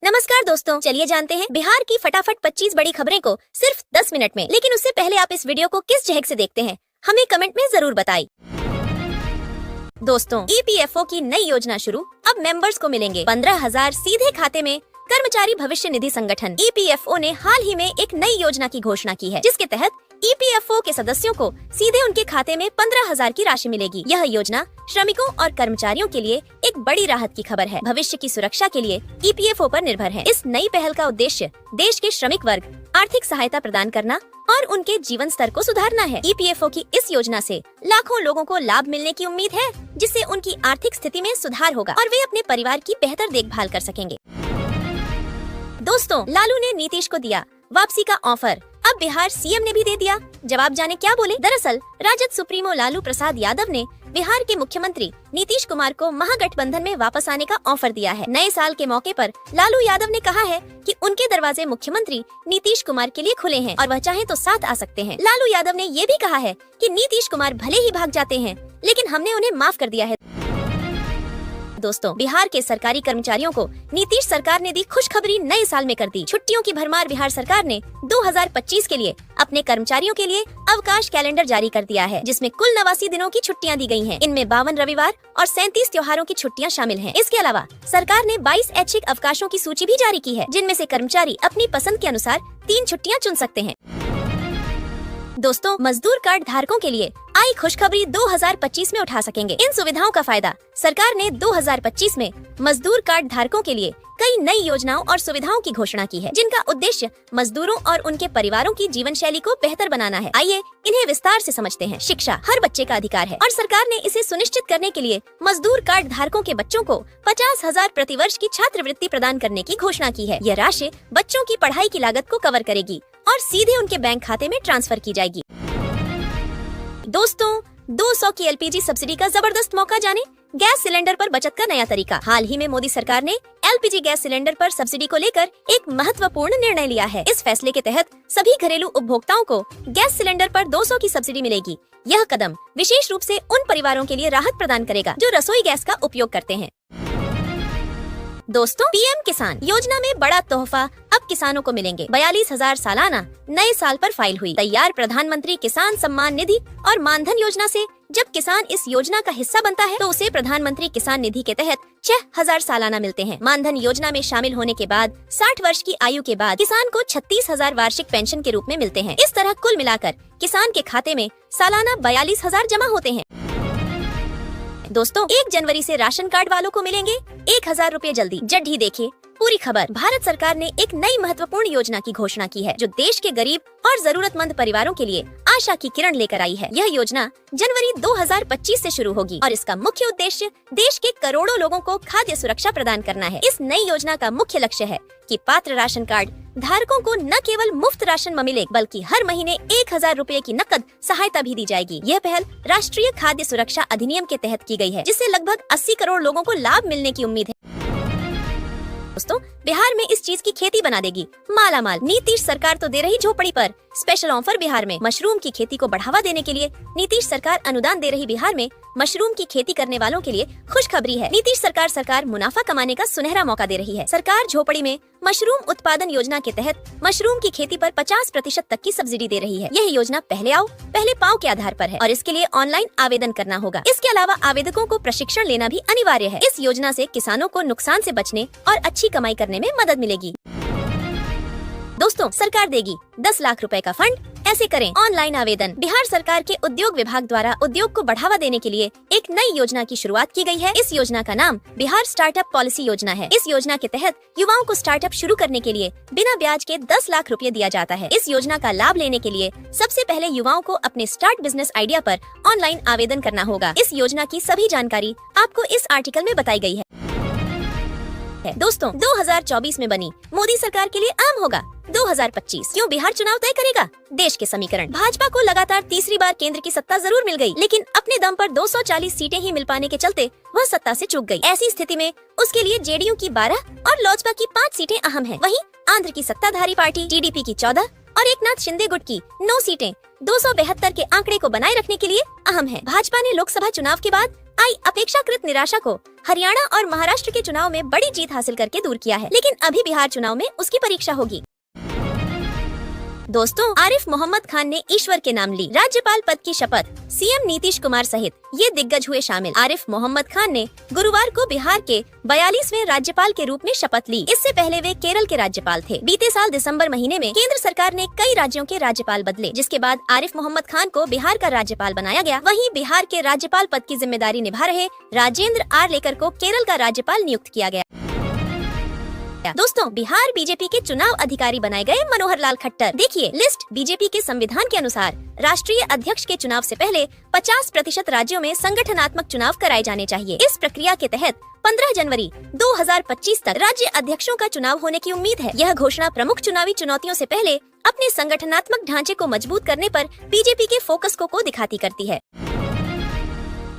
नमस्कार दोस्तों, चलिए जानते हैं बिहार की फटाफट 25 बड़ी खबरें को सिर्फ 10 मिनट में। लेकिन उससे पहले आप इस वीडियो को किस झहक से देखते हैं, हमें कमेंट में जरूर बताइए। दोस्तों, ईपीएफओ की नई योजना शुरू, अब मेंबर्स को मिलेंगे 15,000 सीधे खाते में। कर्मचारी भविष्य निधि संगठन ईपीएफओ ने हाल ही में एक नई योजना की घोषणा की है, जिसके तहत ईपीएफओ के सदस्यों को सीधे उनके खाते में 15,000 की राशि मिलेगी। यह योजना श्रमिकों और कर्मचारियों के लिए एक बड़ी राहत की खबर है। भविष्य की सुरक्षा के लिए ईपीएफओ पर निर्भर है। इस नई पहल का उद्देश्य देश के श्रमिक वर्ग आर्थिक सहायता प्रदान करना और उनके जीवन स्तर को सुधारना है। ईपीएफओ की इस योजना से लाखों लोगों को लाभ मिलने की उम्मीद है, जिससे उनकी आर्थिक स्थिति में सुधार होगा और वे अपने परिवार की बेहतर देखभाल कर सकेंगे। दोस्तों, लालू ने नीतीश को दिया वापसी का ऑफर, अब बिहार सीएम ने भी दे दिया जवाब। जाने क्या बोले। दरअसल राजद सुप्रीमो लालू प्रसाद यादव ने बिहार के मुख्यमंत्री नीतीश कुमार को महागठबंधन में वापस आने का ऑफर दिया है। नए साल के मौके पर लालू यादव ने कहा है कि उनके दरवाजे मुख्यमंत्री नीतीश कुमार के लिए खुले हैं और वह चाहे तो साथ आ सकते हैं। लालू यादव ने ये भी कहा है कि नीतीश कुमार भले ही भाग जाते हैं, लेकिन हमने उन्हें माफ कर दिया है। दोस्तों, बिहार के सरकारी कर्मचारियों को नीतीश सरकार ने दी खुशखबरी, नए साल में कर दी छुट्टियों की भरमार। बिहार सरकार ने 2025 के लिए अपने कर्मचारियों के लिए अवकाश कैलेंडर जारी कर दिया है, जिसमें कुल 89 दिनों की छुट्टियां दी गई हैं। इनमें 52 रविवार और 37 त्योहारों की छुट्टियां शामिल हैं। इसके अलावा सरकार ने 22 ऐच्छिक अवकाशों की सूची भी जारी की है, जिनमें से कर्मचारी अपनी पसंद के अनुसार 3 छुट्टियां चुन सकते हैं। दोस्तों, मजदूर कार्ड धारकों के लिए आई खुशखबरी 2025 में उठा सकेंगे इन सुविधाओं का फायदा। सरकार ने 2025 में मजदूर कार्ड धारकों के लिए कई नई योजनाओं और सुविधाओं की घोषणा की है, जिनका उद्देश्य मजदूरों और उनके परिवारों की जीवन शैली को बेहतर बनाना है। आइए इन्हें विस्तार से समझते हैं। शिक्षा हर बच्चे का अधिकार है और सरकार ने इसे सुनिश्चित करने के लिए मजदूर कार्ड धारकों के बच्चों को 50,000 प्रतिवर्ष की छात्रवृत्ति प्रदान करने की घोषणा की है। यह राशि बच्चों की पढ़ाई की लागत को कवर करेगी और सीधे उनके बैंक खाते में ट्रांसफर की जाएगी। दोस्तों, 200 की एलपीजी सब्सिडी का जबरदस्त मौका जाने, गैस सिलेंडर पर बचत का नया तरीका। हाल ही में मोदी सरकार ने एलपीजी गैस सिलेंडर पर सब्सिडी को लेकर एक महत्वपूर्ण निर्णय लिया है। इस फैसले के तहत सभी घरेलू उपभोक्ताओं को गैस सिलेंडर पर 200 की सब्सिडी मिलेगी। यह कदम विशेष रूप से उन परिवारों के लिए राहत प्रदान करेगा जो रसोई गैस का उपयोग करते हैं। दोस्तों, पीएम किसान योजना में बड़ा तोहफा अब किसानों को मिलेंगे। 42,000 सालाना नए साल पर फाइल हुई तैयार प्रधानमंत्री किसान सम्मान निधि और मानधन योजना से जब किसान इस योजना का हिस्सा बनता है तो उसे प्रधानमंत्री किसान निधि के तहत 6,000 सालाना मिलते हैं। मानधन योजना में शामिल होने के बाद 60 वर्ष की आयु के बाद किसान को 36,000 वार्षिक पेंशन के रूप में मिलते हैं। इस तरह कुल मिलाकर किसान के खाते में सालाना 42,000 जमा होते हैं। दोस्तों, 1 जनवरी से राशन कार्ड वालों को मिलेंगे 1,000 रूपए जल्दी। जल्दी देखिए पूरी खबर। भारत सरकार ने एक नई महत्वपूर्ण योजना की घोषणा की है, जो देश के गरीब और जरूरतमंद परिवारों के लिए आशा की किरण लेकर आई है। यह योजना जनवरी 2025 से शुरू होगी और इसका मुख्य उद्देश्य देश के करोड़ों लोगों को खाद्य सुरक्षा प्रदान करना है। इस नई योजना का मुख्य लक्ष्य है कि पात्र राशन कार्ड धारकों को न केवल मुफ्त राशन मिले, बल्कि हर महीने 1,000 रूपए की नकद सहायता भी दी जाएगी। यह पहल राष्ट्रीय खाद्य सुरक्षा अधिनियम के तहत की गई है, जिससे लगभग 80 करोड़ लोगों को लाभ मिलने की उम्मीद है। दोस्तों, बिहार में इस चीज की खेती बना देगी मालामाल। नीतीश सरकार तो दे रही झोपड़ी पर स्पेशल ऑफर। बिहार में मशरूम की खेती को बढ़ावा देने के लिए नीतीश सरकार अनुदान दे रही। बिहार में मशरूम की खेती करने वालों के लिए खुशखबरी है। नीतीश सरकार मुनाफा कमाने का सुनहरा मौका दे रही है। सरकार झोपड़ी में मशरूम उत्पादन योजना के तहत मशरूम की खेती पर 50% तक की सब्सिडी दे रही है। यह योजना पहले आओ पहले पाओ के आधार पर है और इसके लिए ऑनलाइन आवेदन करना होगा। इसके अलावा आवेदकों को प्रशिक्षण लेना भी अनिवार्य है। इस योजना से किसानों को नुकसान से बचने और अच्छी कमाई करने में मदद मिलेगी। दोस्तों, सरकार देगी 10 लाख रुपए का फंड, ऐसे करें ऑनलाइन आवेदन। बिहार सरकार के उद्योग विभाग द्वारा उद्योग को बढ़ावा देने के लिए एक नई योजना की शुरुआत की गई है। इस योजना का नाम बिहार स्टार्टअप पॉलिसी योजना है। इस योजना के तहत युवाओं को स्टार्टअप शुरू करने के लिए बिना ब्याज के 10 लाख रुपए दिया जाता है। इस योजना का लाभ लेने के लिए सबसे पहले युवाओं को अपने स्टार्ट बिजनेस आइडिया पर ऑनलाइन आवेदन करना होगा। इस योजना की सभी जानकारी आपको इस आर्टिकल में बताई गई है। दोस्तों, 2024 में बनी मोदी सरकार के लिए आम होगा 2025। क्यों बिहार चुनाव तय करेगा देश के समीकरण। भाजपा को लगातार तीसरी बार केंद्र की सत्ता जरूर मिल गई, लेकिन अपने दम पर 240 सीटें ही मिल पाने के चलते वह सत्ता से चूक गई। ऐसी स्थिति में उसके लिए जेडीयू की 12 और लोजपा की 5 सीटें अहम हैं। वहीं आंध्र की सत्ताधारी पार्टी टीडीपी की 14 और एकनाथ शिंदे गुट की 9 सीटें 272 के आंकड़े को बनाए रखने के लिए अहम है। भाजपा ने लोकसभा चुनाव के बाद आई अपेक्षाकृत निराशा को हरियाणा और महाराष्ट्र के चुनाव में बड़ी जीत हासिल करके दूर किया है, लेकिन अभी बिहार चुनाव में उसकी परीक्षा होगी। दोस्तों, आरिफ मोहम्मद खान ने ईश्वर के नाम ली राज्यपाल पद की शपथ। सीएम नीतीश कुमार सहित ये दिग्गज हुए शामिल। आरिफ मोहम्मद खान ने गुरुवार को बिहार के 42वें राज्यपाल के रूप में शपथ ली। इससे पहले वे केरल के राज्यपाल थे। बीते साल दिसंबर महीने में केंद्र सरकार ने कई राज्यों के राज्यपाल बदले, जिसके बाद आरिफ मोहम्मद खान को बिहार का राज्यपाल बनाया गया। वहीं बिहार के राज्यपाल पद की जिम्मेदारी निभा रहे राजेंद्र आर्लेकर को केरल का राज्यपाल नियुक्त किया गया। दोस्तों, बिहार बीजेपी के चुनाव अधिकारी बनाए गए मनोहर लाल खट्टर। देखिए लिस्ट। बीजेपी के संविधान के अनुसार राष्ट्रीय अध्यक्ष के चुनाव से पहले 50% राज्यों में संगठनात्मक चुनाव कराए जाने चाहिए। इस प्रक्रिया के तहत 15 जनवरी 2025 तक राज्य अध्यक्षों का चुनाव होने की उम्मीद है। यह घोषणा प्रमुख चुनावी चुनौतियों से पहले अपने संगठनात्मक ढांचे को मजबूत करने पर बीजेपी के फोकस को दिखाती करती है।